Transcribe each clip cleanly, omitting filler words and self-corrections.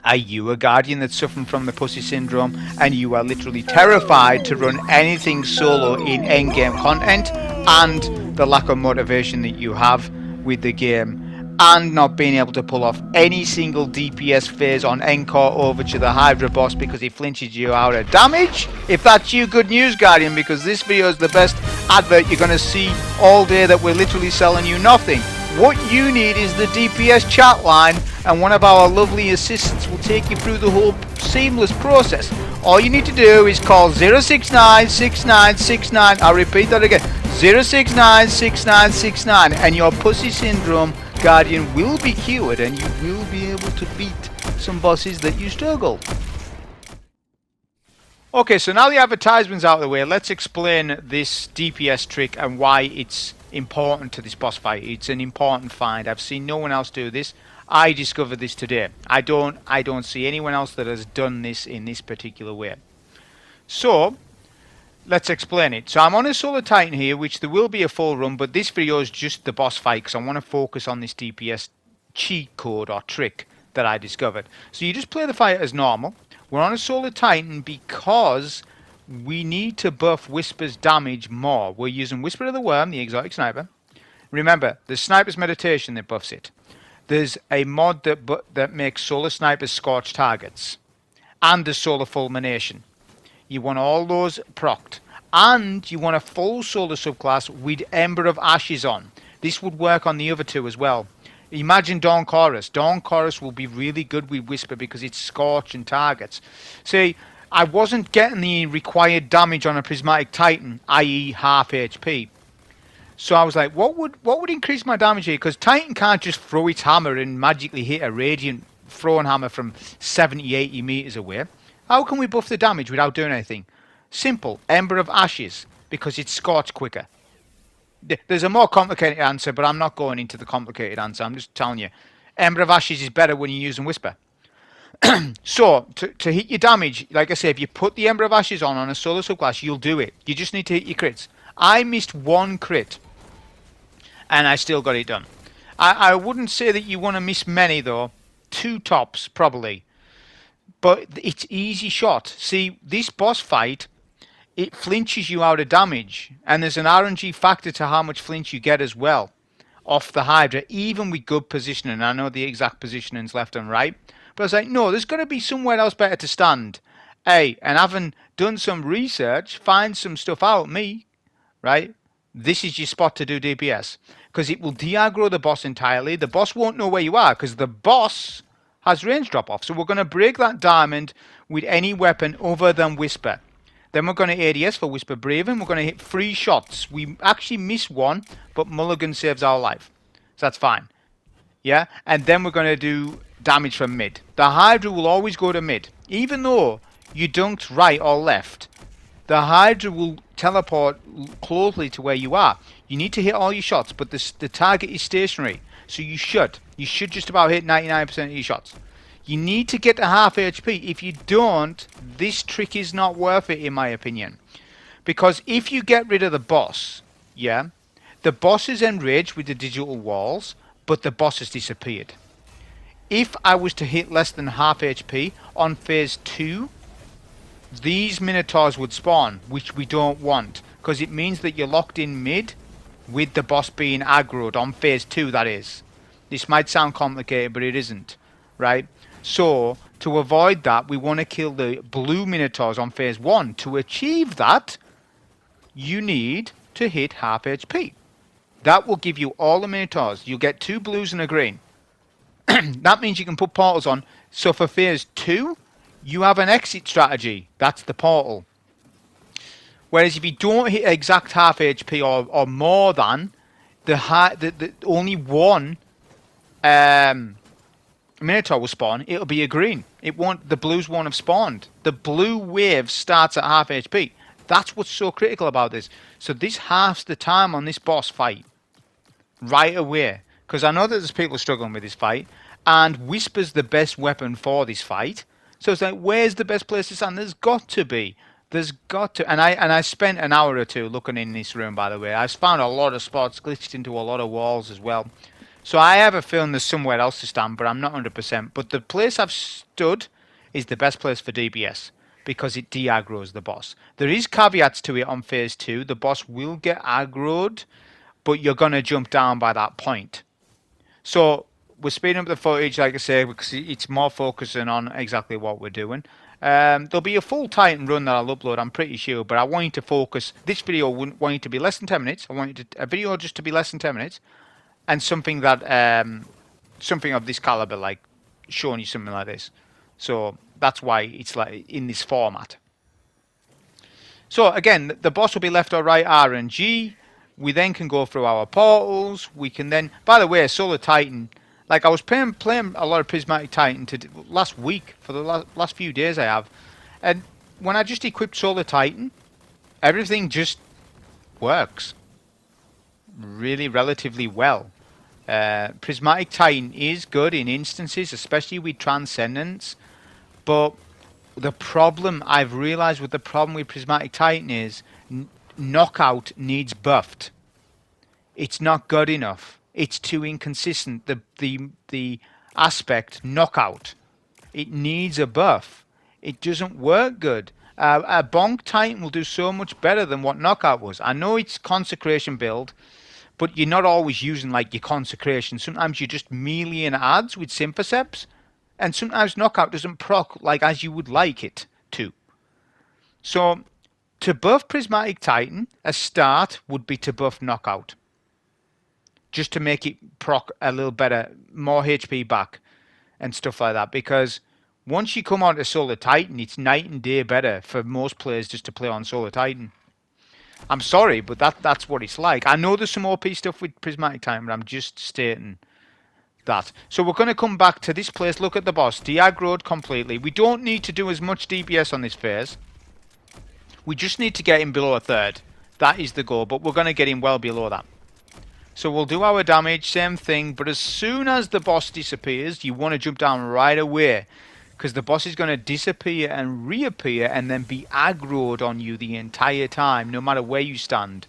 Are you a guardian that's suffering from the pussy syndrome and you are literally terrified to run anything solo in endgame content, and the lack of motivation that you have with the game, and not being able to pull off any single DPS phase on Encore Overture, the Hydra boss, because he flinches you out of damage? If that's you, good news, Guardian, because this video is the best advert you're going to see all day that we're literally selling you nothing. What you need is the DPS chat line, and one of our lovely assistants will take you through the whole seamless process. All you need to do is call 0696969. I'll repeat that again, 0696969, and your pussy syndrome, Guardian, will be cured and you will be able to beat some bosses that you struggle. Okay, so now the advertisement's out of the way, let's explain this DPS trick and why it's important to this boss fight. It's an important find. I've seen no one else do this. I discovered this today. I don't see anyone else that has done this in this particular way. So let's explain it. So I'm on a Solar Titan here, which there will be a full run, but this video is just the boss fight because I want to focus on this DPS cheat code or trick that I discovered. So you just play the fight as normal. We're on a Solar Titan because we need to buff Whisper's damage more. We're using Whisper of the Worm, the exotic sniper. Remember, the Sniper's Meditation that buffs it. There's a mod that makes Solar Snipers scorch targets. And the Solar Fulmination. You want all those procced. And you want a full Solar subclass with Ember of Ashes on. This would work on the other two as well. Imagine Dawn Chorus. Dawn Chorus will be really good with Whisper because it's scorching targets. See, I wasn't getting the required damage on a Prismatic Titan, i.e. half HP. So I was like, what would increase my damage here? Because Titan can't just throw its hammer and magically hit a Radiant throwing hammer from 70, 80 meters away. How can we buff the damage without doing anything? Simple. Ember of Ashes, because it's scorched quicker. There's a more complicated answer, but I'm not going into the complicated answer. I'm just telling you. Ember of Ashes is better when you're using Whisper. So, to hit your damage, like I say, if you put the Ember of Ashes on a solo subclass, you'll do it. You just need to hit your crits. I missed one crit, and I still got it done. I wouldn't say that you want to miss many, though. 2 tops, probably. But it's easy shot. See, this boss fight, it flinches you out of damage. And there's an RNG factor to how much flinch you get as well off the Hydra, even with good positioning. I know the exact positioning's left and right. But I was like, no, there's got to be somewhere else better to stand. Hey, and having done some research, find some stuff out, right? This is your spot to do DPS. Because it will de-aggro the boss entirely. The boss won't know where you are because the boss has range drop off. So we're going to break that diamond with any weapon other than Whisper. Then we're going to ADS for Whisper Braven. We're going to hit 3 shots. We actually miss one, but Mulligan saves our life. So that's fine. Yeah? And then we're going to do damage from mid. The Hydra will always go to mid. Even though you dunked right or left, the Hydra will teleport closely to where you are. You need to hit all your shots, but the target is stationary. So you should just about hit 99% of your shots. You need to get to half HP. If you don't, this trick is not worth it, in my opinion. Because if you get rid of the boss, yeah, the boss is enraged with the digital walls, but the boss has disappeared. If I was to hit less than half HP on phase 2, these Minotaurs would spawn, which we don't want, because it means that you're locked in mid with the boss being aggroed on phase 2, that is. This might sound complicated, but it isn't, right? So, to avoid that, we want to kill the blue Minotaurs on phase 1. To achieve that, you need to hit half HP. That will give you all the Minotaurs. You'll get 2 blues and a green. That means you can put portals on. So for phase 2, you have an exit strategy. That's the portal. Whereas if you don't hit exact half HP or more than, the only one Minotaur will spawn, it'll be a green. It won't. The blues won't have spawned. The blue wave starts at half HP. That's what's so critical about this. So this halves the time on this boss fight right away. Because I know that there's people struggling with this fight, and Whisper's the best weapon for this fight. So it's like, where's the best place to stand? There's got to be. There's got to. And I spent an hour or two looking in this room, by the way. I found a lot of spots, glitched into a lot of walls as well. So I have a feeling there's somewhere else to stand, but I'm not 100%. But the place I've stood is the best place for DPS because it de-aggroes the boss. There is caveats to it on phase 2. The boss will get aggroed, but you're going to jump down by that point. So we're speeding up the footage, like I say, because it's more focusing on exactly what we're doing. There'll be a full Titan run that I'll upload, I'm pretty sure, but I want you to focus. This video wouldn't want you to be less than 10 minutes. I want you to, a video just to be less than 10 minutes, and something that something of this caliber, like showing you something like this. So that's why it's like in this format. So again, the boss will be left or right RNG. We then can go through our portals. We can then, by the way, Solar Titan. Like I was playing a lot of Prismatic Titan last week for the last few days I have, and when I just equipped Solar Titan, everything just works really relatively well. Prismatic Titan is good in instances, especially with Transcendence, but the problem I've realized with the problem with Prismatic Titan is knockout needs buffed. It's not good enough. It's too inconsistent. The aspect knockout, it needs a buff. It doesn't work good. A Bonk Titan will do so much better than what knockout was. I know it's consecration build, but you're not always using like your consecration. Sometimes you're just meleeing ads with Symphoceps, and sometimes knockout doesn't proc like as you would like it to. So to buff Prismatic Titan, a start would be to buff knockout, just to make it proc a little better, more HP back and stuff like that. Because once you come on to Solar Titan, it's night and day better for most players just to play on Solar Titan. I'm sorry, but that's what it's like. I know there's some OP stuff with Prismatic Titan, but I'm just stating that. So we're going to come back to this place, look at the boss, de-aggroed completely. We don't need to do as much DPS on this phase. We just need to get him below a third. That is the goal, but we're going to get him well below that. So we'll do our damage, same thing, but as soon as the boss disappears, you want to jump down right away, because the boss is going to disappear and reappear and then be aggroed on you the entire time, no matter where you stand.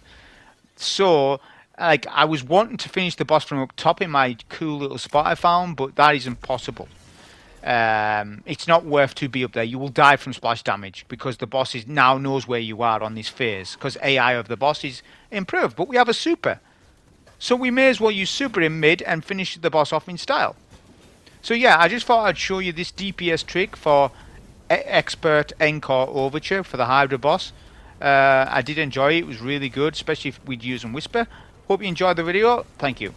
So, like, I was wanting to finish the boss from up top in my cool little spot I found, but that isn't possible. It's not worth to be up there. You will die from splash damage because the boss now knows where you are on this phase, because AI of the boss is improved, but we have a super. So we may as well use super in mid and finish the boss off in style. So yeah, I just thought I'd show you this DPS trick for Expert Encore Overture for the Hydra boss. I did enjoy it. It was really good, especially if we'd use and Whisper. Hope you enjoyed the video. Thank you.